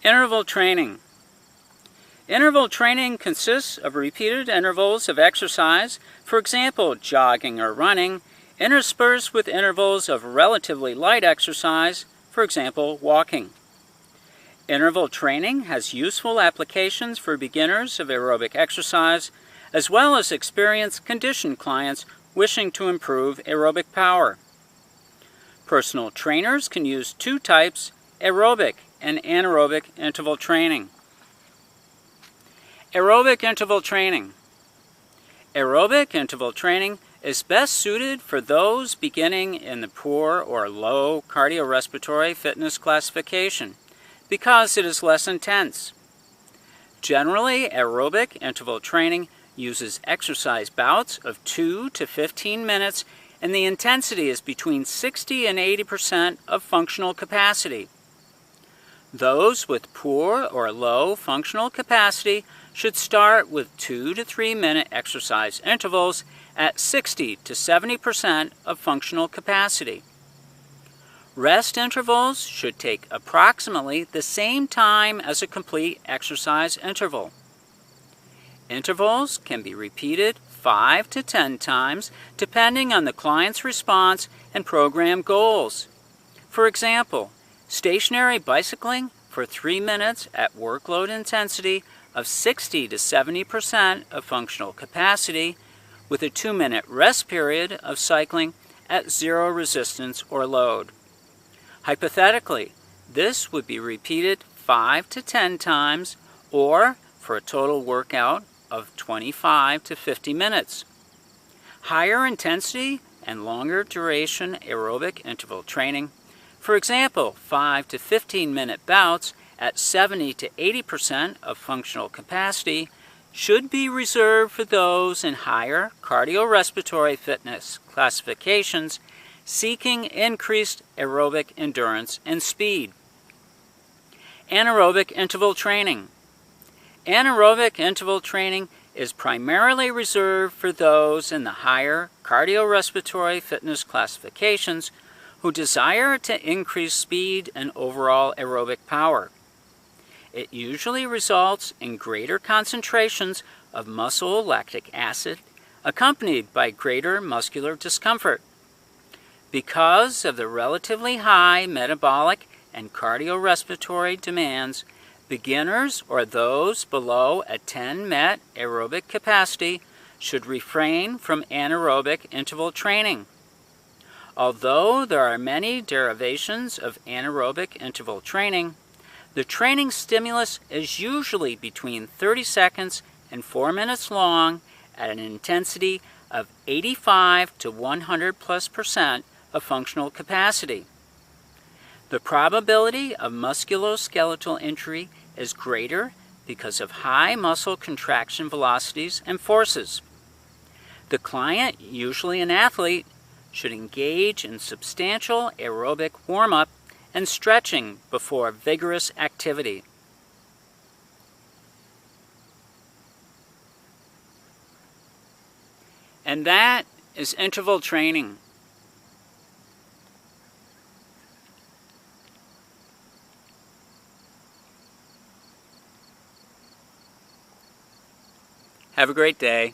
Interval training. Interval training consists of repeated intervals of exercise, for example, jogging or running, interspersed with intervals of relatively light exercise, for example, walking. Interval training has useful applications for beginners of aerobic exercise, as well as experienced conditioned clients wishing to improve aerobic power. Personal trainers can use two types, aerobic and anaerobic interval training. Aerobic interval training. Aerobic interval training is best suited for those beginning in the poor or low cardiorespiratory fitness classification because it is less intense. Generally, aerobic interval training uses exercise bouts of 2 to 15 minutes and the intensity is between 60 and 80% of functional capacity. Those with poor or low functional capacity should start with 2 to 3 minute exercise intervals at 60 to 70% of functional capacity. Rest intervals should take approximately the same time as a complete exercise interval. Intervals can be repeated 5 to 10 times depending on the client's response and program goals. For example, stationary bicycling for 3 minutes at workload intensity of 60 to 70% of functional capacity with a 2-minute rest period of cycling at zero resistance or load. Hypothetically, this would be repeated 5 to 10 times or for a total workout of 25 to 50 minutes. Higher intensity and longer duration aerobic interval training, for example, 5 to 15 minute bouts at 70 to 80% of functional capacity, should be reserved for those in higher cardiorespiratory fitness classifications seeking increased aerobic endurance and speed. Anaerobic interval training. Anaerobic interval training is primarily reserved for those in the higher cardiorespiratory fitness classifications who desire to increase speed and overall aerobic power. It usually results in greater concentrations of muscle lactic acid accompanied by greater muscular discomfort. Because of the relatively high metabolic and cardiorespiratory demands, beginners or those below a 10 MET aerobic capacity should refrain from anaerobic interval training. Although there are many derivations of anaerobic interval training, the training stimulus is usually between 30 seconds and 4 minutes long at an intensity of 85 to 100+% of functional capacity. The probability of musculoskeletal injury is greater because of high muscle contraction velocities and forces. The client, usually an athlete, should engage in substantial aerobic warm-up and stretching before vigorous activity. And that is interval training. Have a great day.